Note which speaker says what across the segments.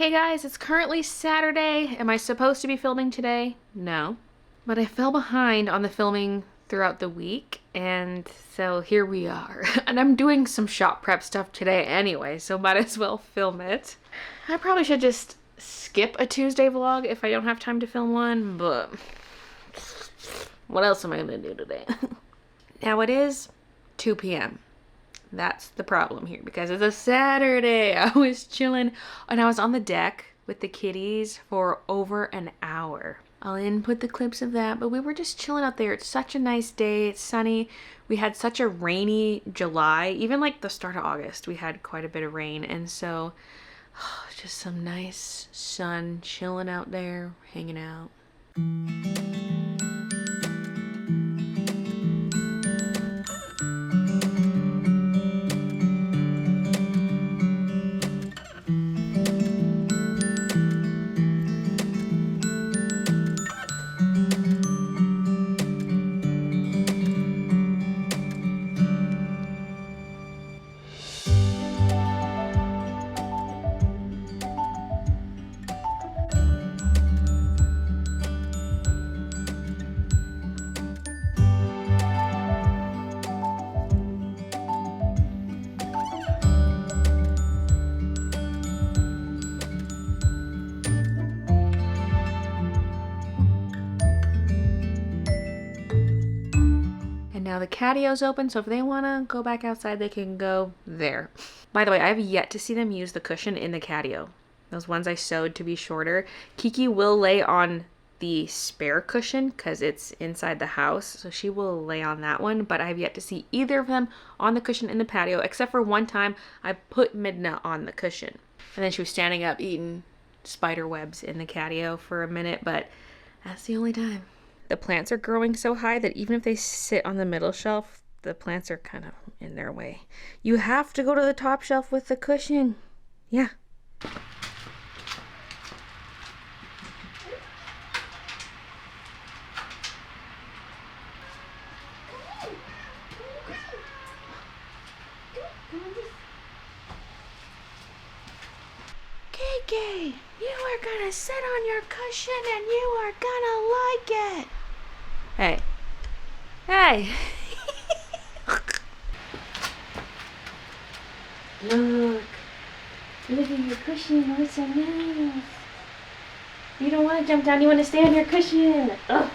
Speaker 1: Hey guys, it's currently Saturday. Am I supposed to be filming today? No. But I fell behind on the filming throughout the week, and so here we are. And I'm doing some shop prep stuff today anyway, so might as well film it. I probably should just skip a Tuesday vlog if I don't have time to film one, but what else am I gonna do today? Now it is 2 p.m. That's the problem here because it's a Saturday. I was chilling and I was on the deck with the kitties for over an hour. I'll input the clips of that, but we were just chilling out there. It's such a nice day. It's sunny. We had such a rainy July. Even like the start of August, we had quite a bit of rain. And so just some nice sun, chilling out there, hanging out. Now the catio's open, so if they want to go back outside, they can go there. By the way, I have yet to see them use the cushion in the catio. Those ones I sewed to be shorter. Kiki will lay on the spare cushion because it's inside the house, so she will lay on that one, but I have yet to see either of them on the cushion in the patio, except for one time I put Midna on the cushion. And then she was standing up eating spider webs in the catio for a minute, but that's the only time. The plants are growing so high that even if they sit on the middle shelf, the plants are kind of in their way. You have to go to the top shelf with the cushion. Yeah. Kiki, you are gonna sit on your cushion and you are gonna like it. Hey. Hey. Look. Look at your cushion. Oh, it's so nice. You don't want to jump down. You want to stay on your cushion. Ugh.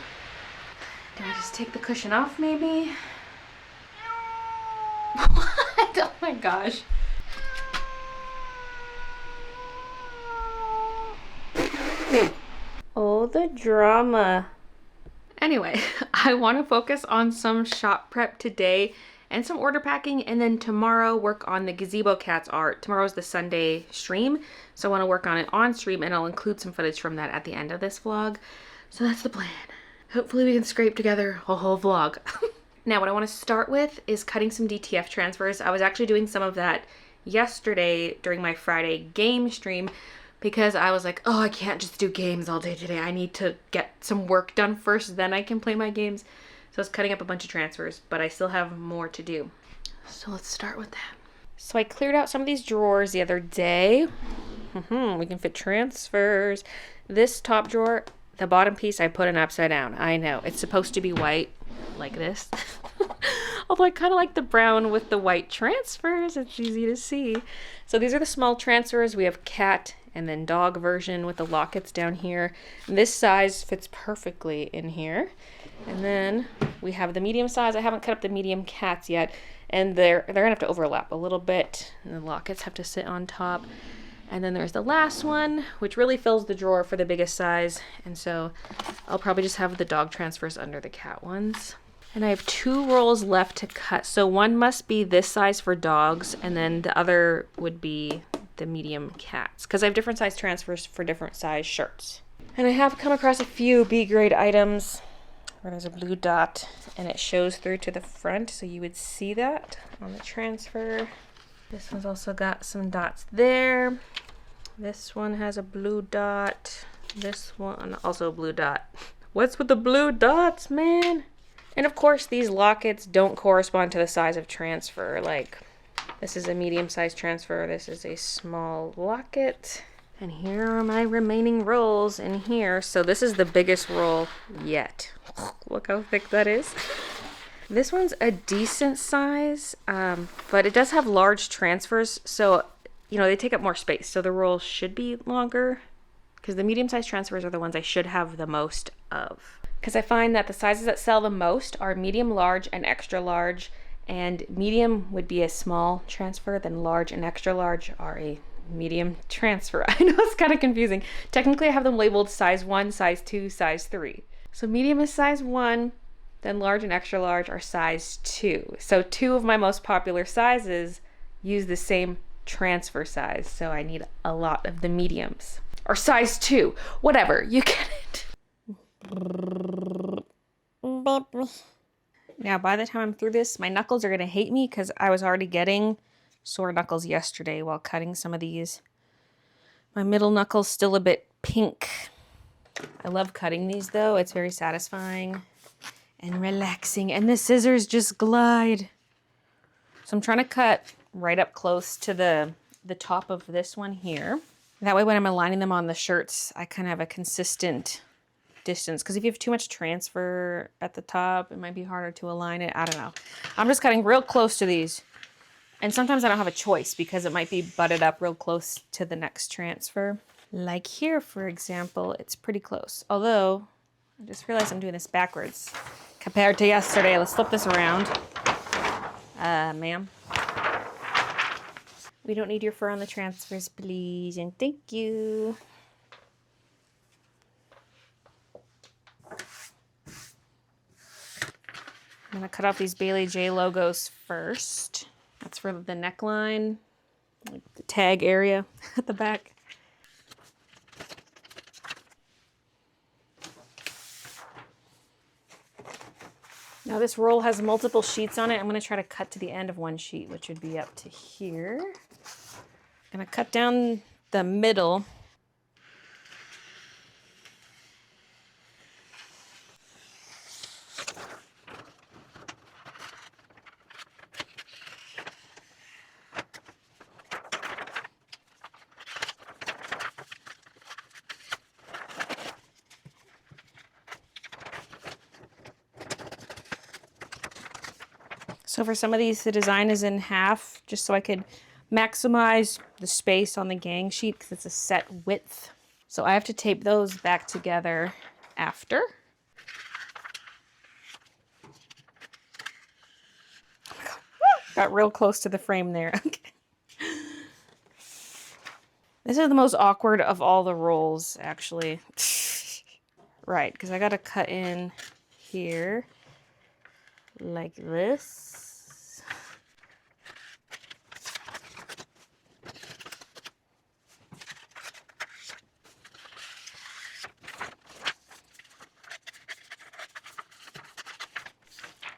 Speaker 1: Can I just take the cushion off, maybe? What? Oh my gosh. Oh, the drama. Anyway, I want to focus on some shop prep today and some order packing, and then tomorrow work on the gazebo cats art. Tomorrow's the Sunday stream, so I want to work on it on stream, and I'll include some footage from that at the end of this vlog. So that's the plan. Hopefully we can scrape together a whole vlog. Now what I want to start with is cutting some DTF transfers. I was actually doing some of that yesterday during my Friday game stream, because I was like, oh, I can't just do games all day today. I need to get some work done first, then I can play my games. So I was cutting up a bunch of transfers, but I still have more to do. So let's start with that. So I cleared out some of these drawers the other day. We can fit transfers. This top drawer, the bottom piece I put in upside down. I know, it's supposed to be white like this. Although I kind of like the brown with the white transfers. It's easy to see. So these are the small transfers. We have cat and then dog version with the lockets down here. This size fits perfectly in here. And then we have the medium size. I haven't cut up the medium cats yet, and they're gonna have to overlap a little bit, and the lockets have to sit on top. And then there's the last one, which really fills the drawer for the biggest size, and so I'll probably just have the dog transfers under the cat ones. And I have 2 rolls left to cut. So one must be this size for dogs, and then the other would be the medium cats, because I have different size transfers for different size shirts. And I have come across a few B grade items where there's a blue dot and it shows through to the front, so you would see that on the transfer. This one's also got some dots there. This one has a blue dot. This one also a blue dot. What's with the blue dots, man? And of course these lockets don't correspond to the size of transfer. Like, this is a medium-sized transfer, this is a small locket. And here are my remaining rolls in here. So this is the biggest roll yet. Look how thick that is. This one's a decent size, but it does have large transfers. So, you know, they take up more space. So the roll should be longer because the medium-sized transfers are the ones I should have the most of. Because I find that the sizes that sell the most are medium, large, and extra large. And medium would be a small transfer, then large and extra large are a medium transfer. I know it's kind of confusing. Technically, I have them labeled size 1, size 2, size 3. So medium is size 1, then large and extra large are size 2. So 2 of my most popular sizes use the same transfer size. So I need a lot of the mediums. Or size 2. Whatever. You get it. Now, by the time I'm through this, my knuckles are going to hate me because I was already getting sore knuckles yesterday while cutting some of these. My middle knuckle's still a bit pink. I love cutting these though. It's very satisfying and relaxing. And the scissors just glide. So I'm trying to cut right up close to the top of this one here. That way when I'm aligning them on the shirts, I kind of have a consistent distance. Because if you have too much transfer at the top, it might be harder to align it. I don't know. I'm just cutting real close to these. And sometimes I don't have a choice because it might be butted up real close to the next transfer. Like here, for example, it's pretty close. Although, I just realized I'm doing this backwards compared to yesterday. Let's flip this around. Ma'am. We don't need your fur on the transfers, please. And thank you. I'm going to cut off these Baylee J logos first. That's for the neckline, like the tag area at the back. Now this roll has multiple sheets on it. I'm going to try to cut to the end of one sheet, which would be up to here. I'm going to cut down the middle. So for some of these, the design is in half, just so I could maximize the space on the gang sheet because it's a set width. So I have to tape those back together after. Got real close to the frame there. Okay. This is the most awkward of all the rolls, actually. Right, because I got to cut in here like this.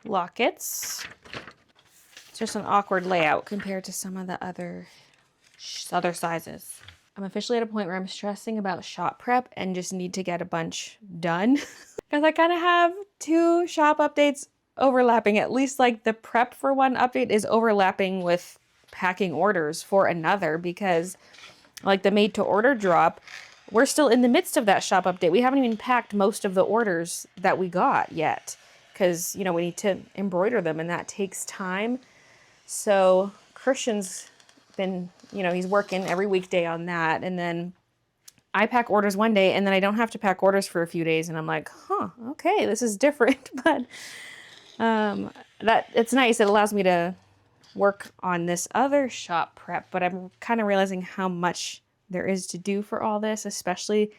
Speaker 1: Lockets. It's just an awkward layout compared to some of the other sizes. I'm officially at a point where I'm stressing about shop prep and just need to get a bunch done. Because I kind of have 2 shop updates overlapping. At least like the prep for one update is overlapping with packing orders for another, because like the made to order drop, we're still in the midst of that shop update. We haven't even packed most of the orders that we got yet. Because, you know, we need to embroider them and that takes time. So Christian's been, you know, he's working every weekday on that. And then I pack orders one day and then I don't have to pack orders for a few days. And I'm like, huh, okay, this is different. But that it's nice. It allows me to work on this other shop prep. But I'm kind of realizing how much there is to do for all this, especially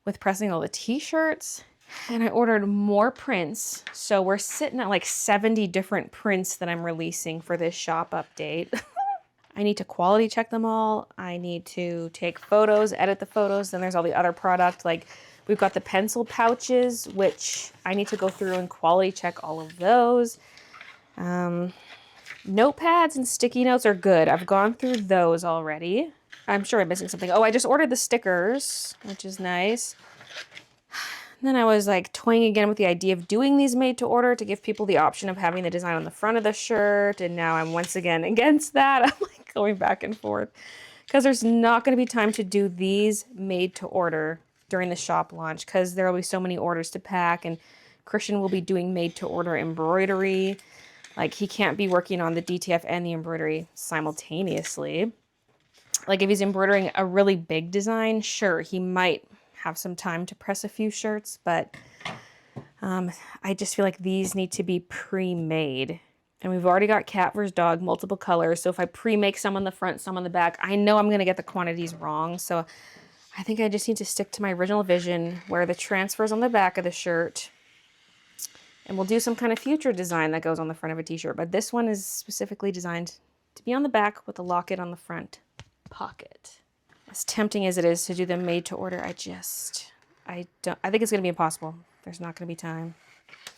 Speaker 1: with pressing all the t-shirts. And I ordered more prints. So we're sitting at like 70 different prints that I'm releasing for this shop update. I need to quality check them all. I need to take photos, edit the photos. Then there's all the other product. Like we've got the pencil pouches, which I need to go through and quality check all of those. Notepads and sticky notes are good. I've gone through those already. I'm sure I'm missing something. Oh, I just ordered the stickers, which is nice. Then I was like toying again with the idea of doing these made to order to give people the option of having the design on the front of the shirt. And now I'm once again against that. I'm like going back and forth because there's not going to be time to do these made to order during the shop launch because there will be so many orders to pack, and Christian will be doing made to order embroidery. Like, he can't be working on the DTF and the embroidery simultaneously. Like, if he's embroidering a really big design, sure, he might have some time to press a few shirts, but I just feel like these need to be pre-made. And we've already got cat versus dog, multiple colors. So if I pre-make some on the front, some on the back, I know I'm going to get the quantities wrong. So I think I just need to stick to my original vision, where the transfer's on the back of the shirt. And we'll do some kind of future design that goes on the front of a t-shirt. But this one is specifically designed to be on the back with a locket on the front pocket. As tempting as it is to do them made to order, I think it's going to be impossible. There's not going to be time.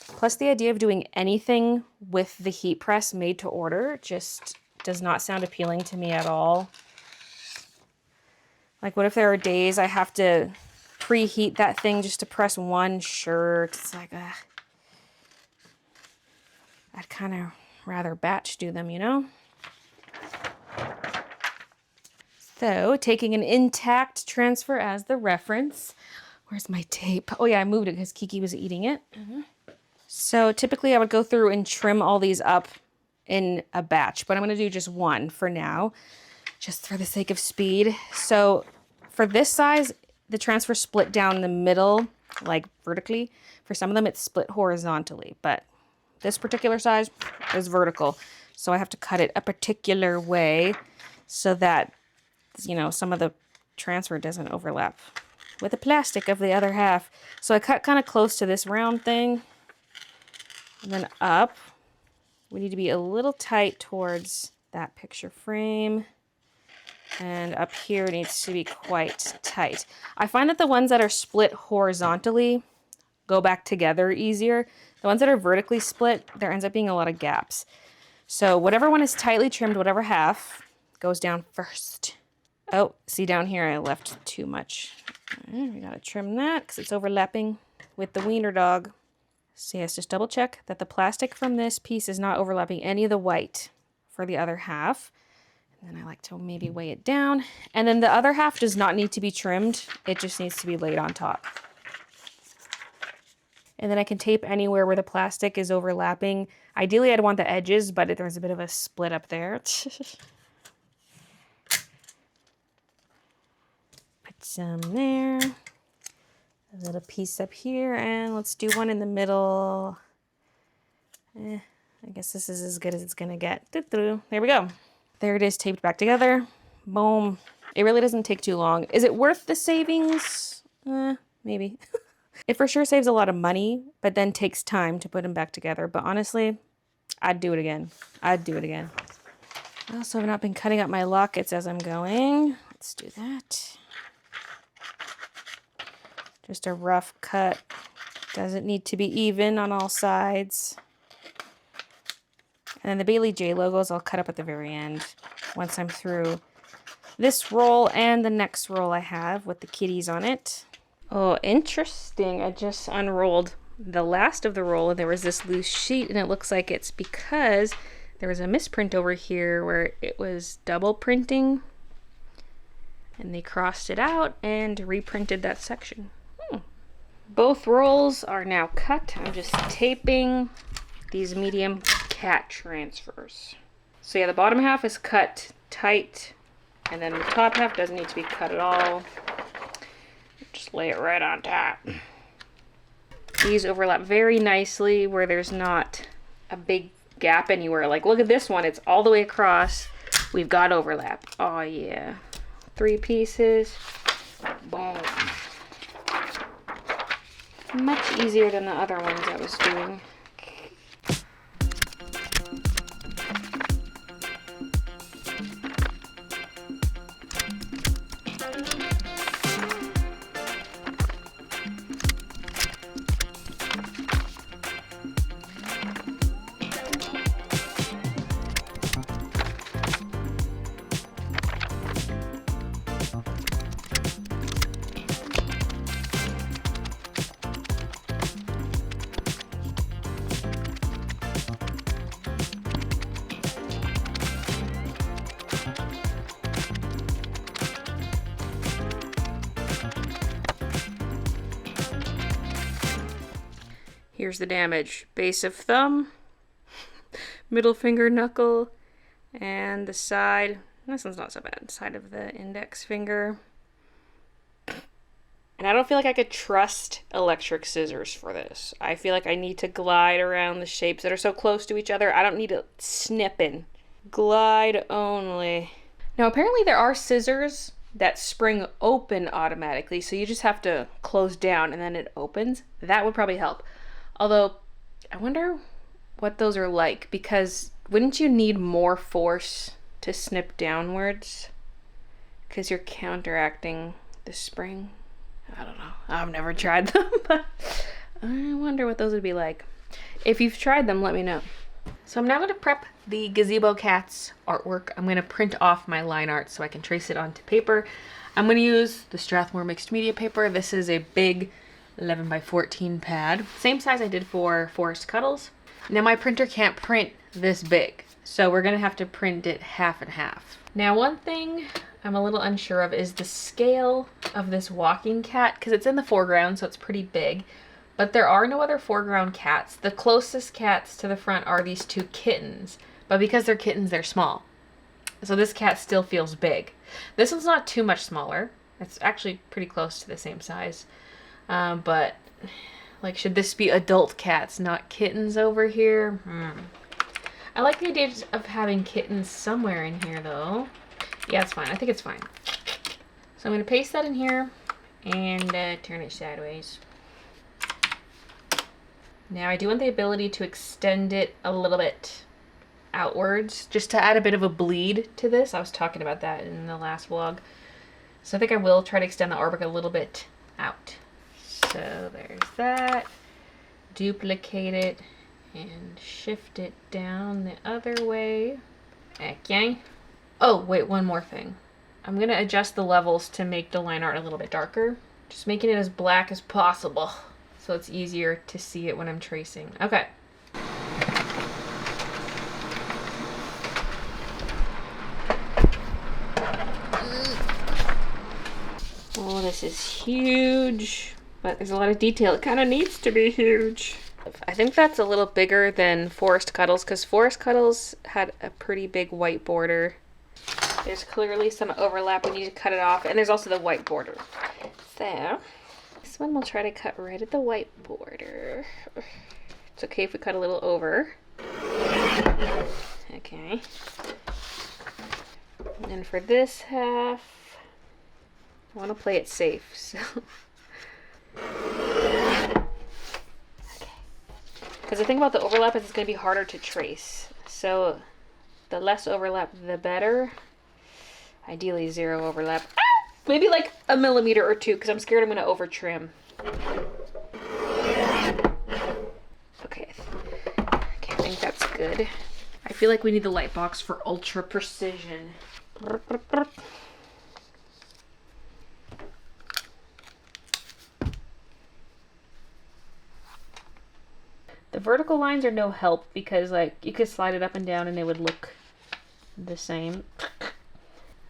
Speaker 1: Plus, the idea of doing anything with the heat press made to order just does not sound appealing to me at all. Like, what if there are days I have to preheat that thing just to press one shirt? It's like, I'd kind of rather batch do them, you know? So, taking an intact transfer as the reference. Where's my tape? Oh yeah, I moved it because Kiki was eating it. So typically I would go through and trim all these up in a batch, but I'm going to do just one for now, just for the sake of speed. So for this size, the transfer split down the middle, like vertically. For some of them, it's split horizontally, but this particular size is vertical. So I have to cut it a particular way so that, you know, some of the transfer doesn't overlap with the plastic of the other half. So I cut kind of close to this round thing. And then up, we need to be a little tight towards that picture frame. And up here needs to be quite tight. I find that the ones that are split horizontally go back together easier. The ones that are vertically split, there ends up being a lot of gaps. So whatever one is tightly trimmed, whatever half goes down first. Oh, see down here I left too much. We gotta trim that because it's overlapping with the wiener dog. So yes, just double check that the plastic from this piece is not overlapping any of the white for the other half. And then I like to maybe weigh it down. And then the other half does not need to be trimmed. It just needs to be laid on top. And then I can tape anywhere where the plastic is overlapping. Ideally, I'd want the edges, but there's a bit of a split up there. Put some there, a little piece up here, and let's do one in the middle. I guess this is as good as it's gonna get. There we go. There it is, taped back together. Boom. It really doesn't take too long. Is it worth the savings? Maybe. It for sure saves a lot of money, but then takes time to put them back together. But honestly, I'd do it again. I'd do it again. I also have not been cutting up my lockets as I'm going. Let's do that. Just a rough cut. Doesn't need to be even on all sides. And then the Baylee J logos I'll cut up at the very end once I'm through this roll and the next roll I have with the kitties on it. Oh, interesting. I just unrolled the last of the roll and there was this loose sheet, and it looks like it's because there was a misprint over here where it was double printing, and they crossed it out and reprinted that section. Both rolls are now cut. I'm just taping these medium cat transfers. So yeah, the bottom half is cut tight, and then the top half doesn't need to be cut at all. Just lay it right on top. These overlap very nicely where there's not a big gap anywhere. Like, look at this one, it's all the way across. We've got overlap. Oh yeah. 3 pieces. Boom. Much easier than the other ones I was doing. Here's the damage. Base of thumb, middle finger, knuckle, and the side. This one's not so bad. Side of the index finger. And I don't feel like I could trust electric scissors for this. I feel like I need to glide around the shapes that are so close to each other. I don't need to snip in. Glide only. Now apparently there are scissors that spring open automatically, so you just have to close down and then it opens. That would probably help. Although, I wonder what those are like, because wouldn't you need more force to snip downwards? Because you're counteracting the spring. I don't know. I've never tried them, but I wonder what those would be like. If you've tried them, let me know. So I'm now going to prep the Gazebo Cats artwork. I'm going to print off my line art so I can trace it onto paper. I'm going to use the Strathmore mixed media paper. This is a big 11 by 14 pad. Same size I did for Forest Cuddles. Now my printer can't print this big, so we're going to have to print it half and half. Now one thing I'm a little unsure of is the scale of this walking cat, because it's in the foreground, so it's pretty big. But there are no other foreground cats. The closest cats to the front are these two kittens, but because they're kittens, they're small. So this cat still feels big. This one's not too much smaller. It's actually pretty close to the same size. But, like, should this be adult cats, not kittens over here? I like the idea of having kittens somewhere in here, though. Yeah, it's fine. I think it's fine. So I'm going to paste that in here and turn it sideways. Now I do want the ability to extend it a little bit outwards, just to add a bit of a bleed to this. I was talking about that in the last vlog. So I think I will try to extend the artwork a little bit out. So there's that. Duplicate it and shift it down the other way. Okay. Oh, wait, one more thing. I'm going to adjust the levels to make the line art a little bit darker. Just making it as black as possible so it's easier to see it when I'm tracing. Okay. Oh, this is huge, but there's a lot of detail. It kind of needs to be huge. I think that's a little bigger than Forest Cuddles, because Forest Cuddles had a pretty big white border. There's clearly some overlap. We need to cut it off. And there's also the white border. So, this one we'll try to cut right at the white border. It's okay if we cut a little over. Okay. And for this half, I want to play it safe, so. Okay. Because the thing about the overlap is it's going to be harder to trace. So, the less overlap, the better. Ideally 0 overlap. Ah! Maybe like a millimeter or 2, because I'm scared I'm going to over trim. Okay, I think that's good. I feel like we need the light box for ultra precision. The vertical lines are no help because, like, you could slide it up and down and they would look the same.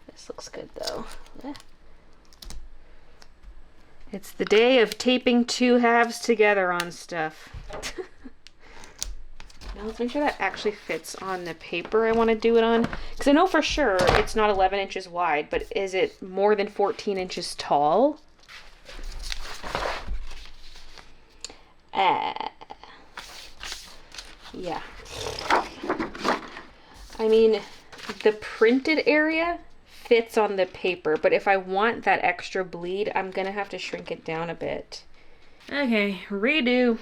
Speaker 1: This looks good though. It's the day of taping 2 halves together on stuff. Now let's make sure that actually fits on the paper I want to do it on. Because I know for sure it's not 11 inches wide, but is it more than 14 inches tall? Yeah. I mean, the printed area fits on the paper, but if I want that extra bleed, I'm gonna have to shrink it down a bit. Okay, redo.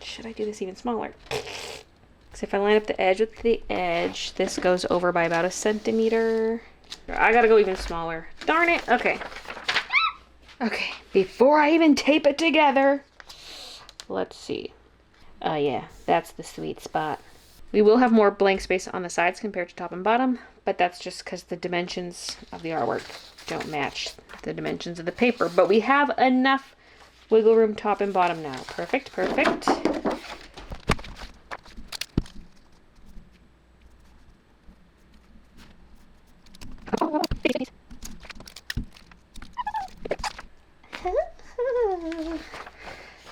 Speaker 1: Should I do this even smaller? Because if I line up the edge with the edge, this goes over by about 1 centimeter. I gotta go even smaller. Darn it. Okay. Okay, before I even tape it together, let's see. Oh yeah, that's the sweet spot. We will have more blank space on the sides compared to top and bottom, but that's just because the dimensions of the artwork don't match the dimensions of the paper. But we have enough wiggle room top and bottom now. Perfect, perfect.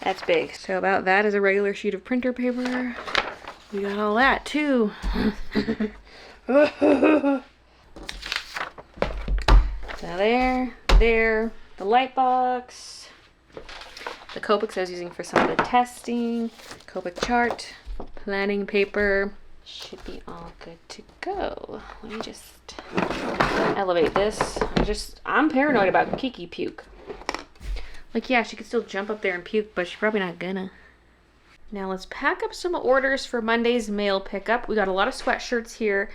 Speaker 1: That's big. So about that is a regular sheet of printer paper. We got all that too. So there, the light box, the Copics I was using for some of the testing, Copic chart, planning paper. Should be all good to go. Let me just elevate this. I'm paranoid about Kiki puke. Like, yeah, she could still jump up there and puke, but she's probably not gonna. Now let's pack up some orders for Monday's mail pickup. We got a lot of sweatshirts here.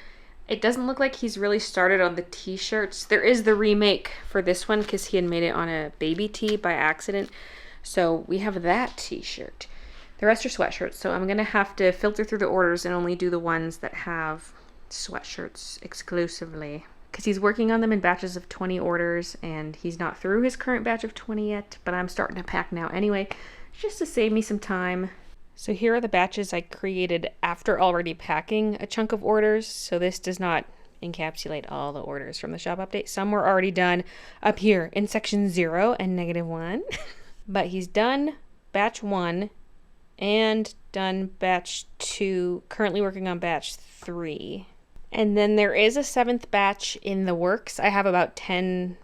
Speaker 1: It doesn't look like he's really started on the t-shirts. There is the remake for this one because he had made it on a baby tee by accident. So we have that t-shirt. The rest are sweatshirts, so I'm gonna have to filter through the orders and only do the ones that have sweatshirts exclusively. Because he's working on them in batches of 20 orders, and he's not through his current batch of 20 yet, but I'm starting to pack now anyway, just to save me some time. So here are the batches I created after already packing a chunk of orders, so this does not encapsulate all the orders from the shop update. Some were already done up here in section 0 and -1, but he's done batch 1 and done batch 2, currently working on batch 3. And then there is a 7th batch in the works. I have about 10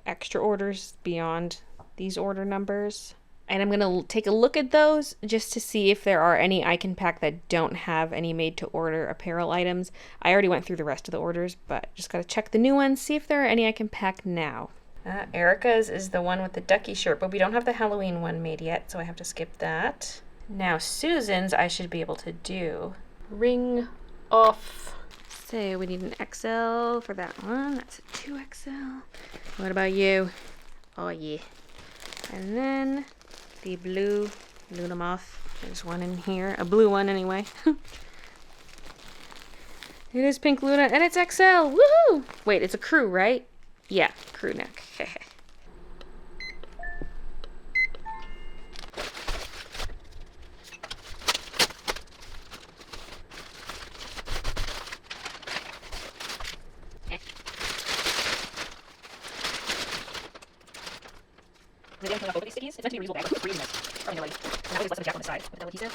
Speaker 1: extra orders beyond these order numbers. And I'm going to take a look at those just to see if there are any I can pack that don't have any made to order apparel items. I already went through the rest of the orders, but just got to check the new ones, see if there are any I can pack now. Erica's is the one with the ducky shirt, but we don't have the Halloween one made yet, so I have to skip that. Now Susan's I should be able to do. Ring off. So we need an XL for that one. That's a 2XL. What about you? Oh yeah. And then the blue Luna Moth. There's one in here. A blue one anyway. It is pink Luna and it's XL. Woohoo! Wait, it's a crew, right? Yeah, crew neck. Maybe I'm pulling off both of these stickies. It's meant to be a reusable bag, but it's reusing this. Or no, like, and that way there's less of a jack on the side with that adhesive.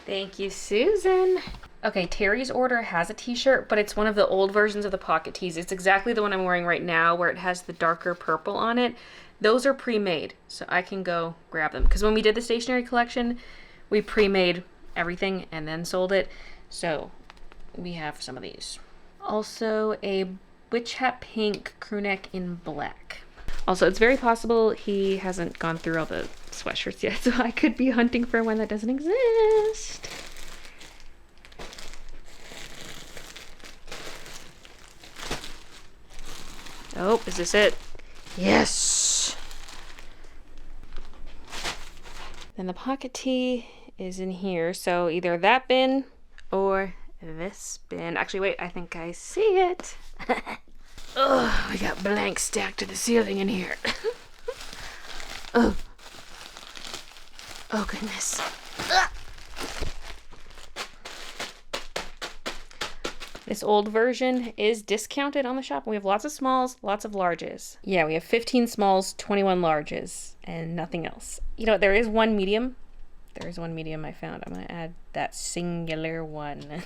Speaker 1: Thank you, Susan. Okay, Terry's order has a t-shirt, but it's one of the old versions of the pocket tees. It's exactly the one I'm wearing right now where it has the darker purple on it. Those are pre-made, so I can go grab them. Because when we did the stationery collection, we pre-made everything and then sold it. So we have some of these. Also a witch hat pink crew neck in black. Also, it's very possible he hasn't gone through all the sweatshirts yet, so I could be hunting for one that doesn't exist. Oh, is this it? Yes! Then the pocket tee is in here, so either that bin or this bin. Actually, wait, I think I see it. Oh, we got blanks stacked to the ceiling in here. Oh. Oh, goodness. Ugh. This old version is discounted on the shop. We have lots of smalls, lots of larges. Yeah, we have 15 smalls, 21 larges, and nothing else. You know, there is one medium. There is one medium I found. I'm going to add that singular one.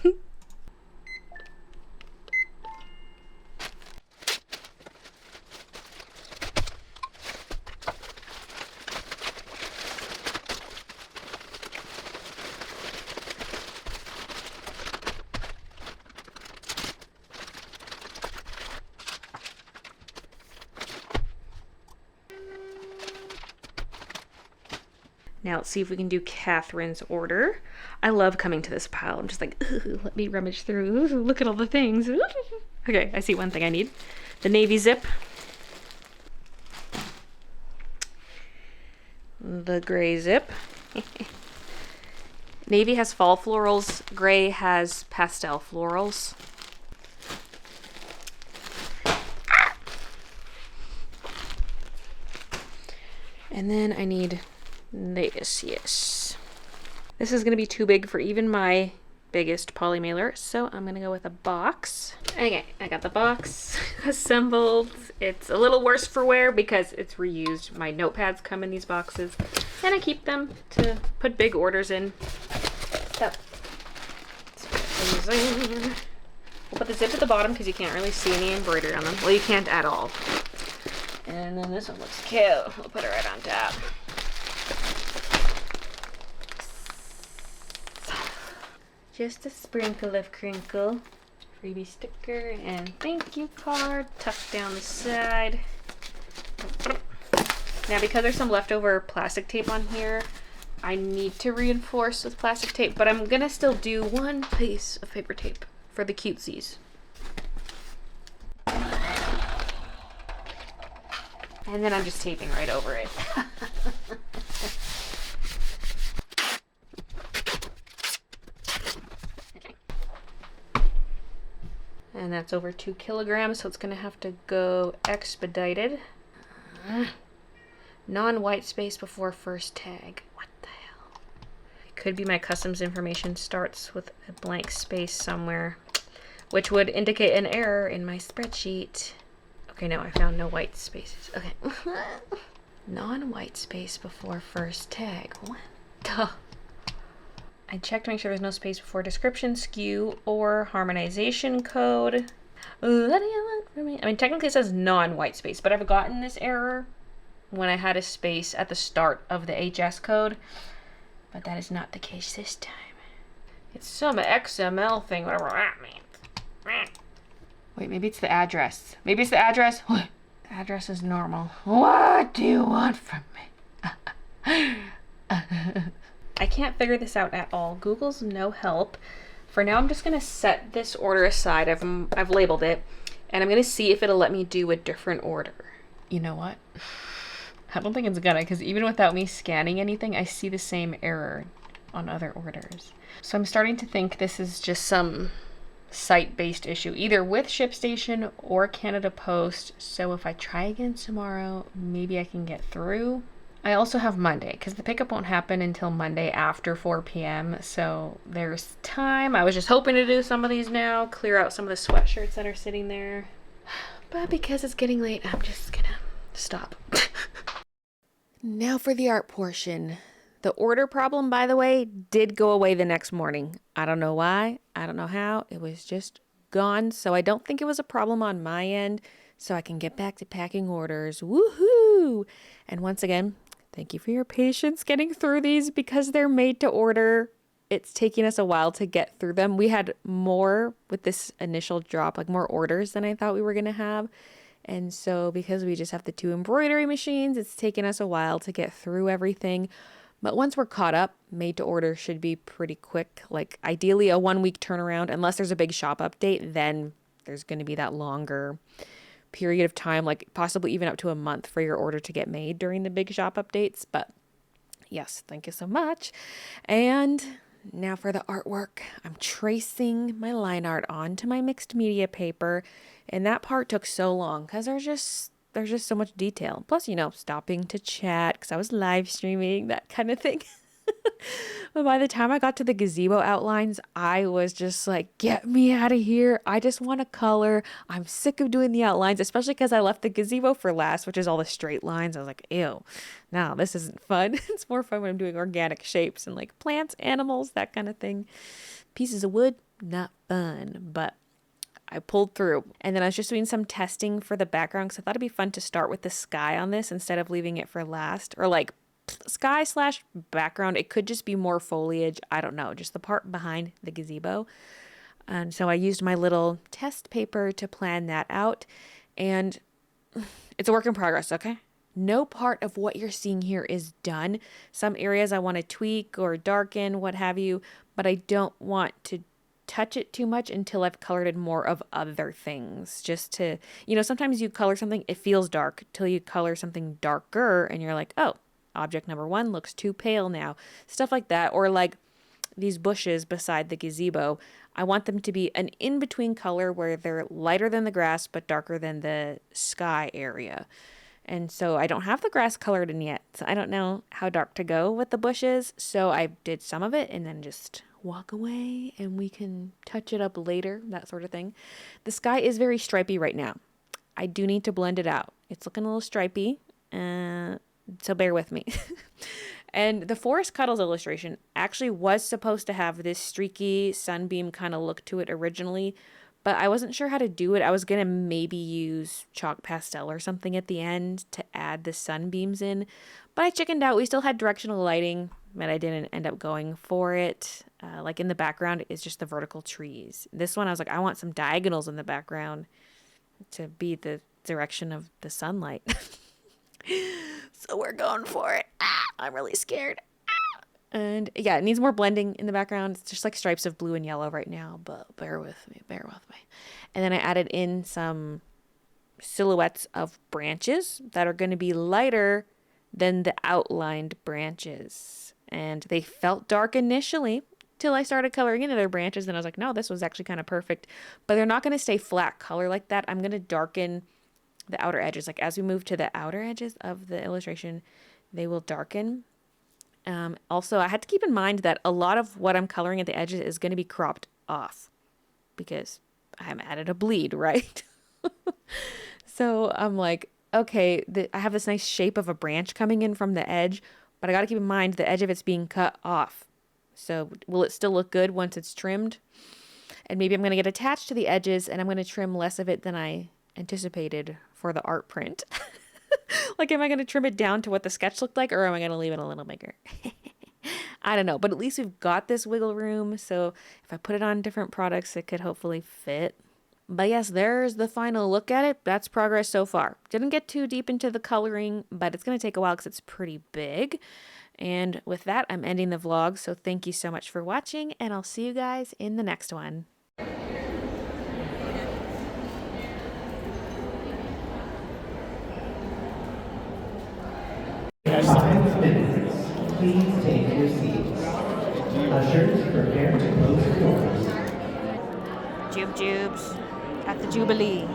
Speaker 1: Now let's see if we can do Catherine's order. I love coming to this pile. I'm just like, ooh, let me rummage through. Ooh, look at all the things. Ooh. Okay, I see one thing I need. The navy zip. The gray zip. Navy has fall florals. Gray has pastel florals. And then I need this, yes. This is going to be too big for even my biggest poly mailer, so I'm gonna go with a box. Okay, I got the box assembled. It's a little worse for wear because it's reused. My notepads come in these boxes, and I keep them to put big orders in. So, we'll put the zip at the bottom because you can't really see any embroidery on them. Well, you can't at all. And then this one looks cute. We'll put it right on top. Just a sprinkle of crinkle. Freebie sticker and thank you card tucked down the side. Now because there's some leftover plastic tape on here, I need to reinforce with plastic tape, but I'm gonna still do one piece of paper tape for the cutesies. And then I'm just taping right over it. And that's over 2 kilograms, so it's gonna have to go expedited. Non-white space before first tag. What the hell? It could be my customs information starts with a blank space somewhere, which would indicate an error in my spreadsheet. Okay, no, I found no white spaces. Okay. Non-white space before first tag. What the? I checked to make sure there's no space before description, SKU, or harmonization code. What do you want from me? I mean, technically it says non-white space, but I've gotten this error when I had a space at the start of the HS code, but that is not the case this time. It's some XML thing, whatever that means. Wait, maybe it's the address. Maybe it's the address. What? The address is normal. What do you want from me? I can't figure this out at all. Google's no help. For now, I'm just gonna set this order aside. I've labeled it, and I'm gonna see if it'll let me do a different order. You know what? I don't think it's gonna, because even without me scanning anything, I see the same error on other orders. So I'm starting to think this is just some site-based issue, either with ShipStation or Canada Post. So if I try again tomorrow, maybe I can get through. I also have Monday, because the pickup won't happen until Monday after 4 p.m. So there's time. I was just hoping to do some of these now, clear out some of the sweatshirts that are sitting there. But because it's getting late, I'm just gonna stop. Now for the art portion. The order problem, by the way, did go away the next morning. I don't know why. I don't know how. It was just gone. So I don't think it was a problem on my end. So I can get back to packing orders. Woohoo! And once again, thank you for your patience getting through these because they're made to order. It's taking us a while to get through them. We had more with this initial drop, like more orders than I thought we were going to have. And so because we just have the 2 embroidery machines, it's taken us a while to get through everything. But once we're caught up, made to order should be pretty quick. Like ideally a 1-week turnaround, unless there's a big shop update, then there's going to be that longer period of time, like possibly even up to a month for your order to get made during the big shop updates. But yes, thank you so much. And now for the artwork. I'm tracing my line art onto my mixed media paper, and that part took so long because there's just so much detail. Plus, stopping to chat because I was live streaming, that kind of thing. But by the time I got to the gazebo outlines, I was just like, get me out of here. I just want to color. I'm sick of doing the outlines, especially because I left the gazebo for last, which is all the straight lines. I was like, ew, no, this isn't fun. It's more fun when I'm doing organic shapes and like plants, animals, that kind of thing. Pieces of wood, not fun, but I pulled through. And then I was just doing some testing for the background because I thought it'd be fun to start with the sky on this instead of leaving it for last, or like sky/background. It could just be more foliage. I don't know, just the part behind the gazebo. And so I used my little test paper to plan that out. And it's a work in progress, okay? No part of what you're seeing here is done. Some areas I want to tweak or darken, what have you, but I don't want to touch it too much until I've colored in more of other things. Just to, sometimes you color something, it feels dark, till you color something darker and you're like, oh, object number 1 looks too pale now. Stuff like that. Or like these bushes beside the gazebo, I want them to be an in-between color where they're lighter than the grass but darker than the sky area. And so I don't have the grass colored in yet. So I don't know how dark to go with the bushes. So I did some of it and then just walk away and we can touch it up later, that sort of thing. The sky is very stripy right now. I do need to blend it out. It's looking a little stripy, so bear with me. And the Forest Cuddles illustration actually was supposed to have this streaky sunbeam kind of look to it originally, but I wasn't sure how to do it. I was going to maybe use chalk pastel or something at the end to add the sunbeams in, but I chickened out. We still had directional lighting, but I didn't end up going for it. Like in the background is just the vertical trees. This one I was like, I want some diagonals in the background to be the direction of the sunlight. So we're going for it. I'm really scared. And yeah, it needs more blending in the background. It's just like stripes of blue and yellow right now, but bear with me. And then I added in some silhouettes of branches that are going to be lighter than the outlined branches. And they felt dark initially till I started coloring into their branches. Then I was like, no, this was actually kind of perfect. But they're not going to stay flat color like that. I'm going to darken the outer edges. Like as we move to the outer edges of the illustration, they will darken. Also, I had to keep in mind that a lot of what I'm coloring at the edges is going to be cropped off because I haven't added a bleed, right? So I'm like, okay, I have this nice shape of a branch coming in from the edge, but I got to keep in mind the edge of it's being cut off. So will it still look good once it's trimmed? And maybe I'm going to get attached to the edges and I'm going to trim less of it than I anticipated for the art print. Like, am I going to trim it down to what the sketch looked like, or am I going to leave it a little bigger? I don't know, but at least we've got this wiggle room, so if I put it on different products, it could hopefully fit. But yes, there's the final look at it. That's progress so far. Didn't get too deep into the coloring, but it's going to take a while because it's pretty big. And with that, I'm ending the vlog, so thank you so much for watching, and I'll see you guys in the next one.
Speaker 2: Please take your seats. Ushers, prepare to close the doors.
Speaker 1: Jubes at the Jubilee.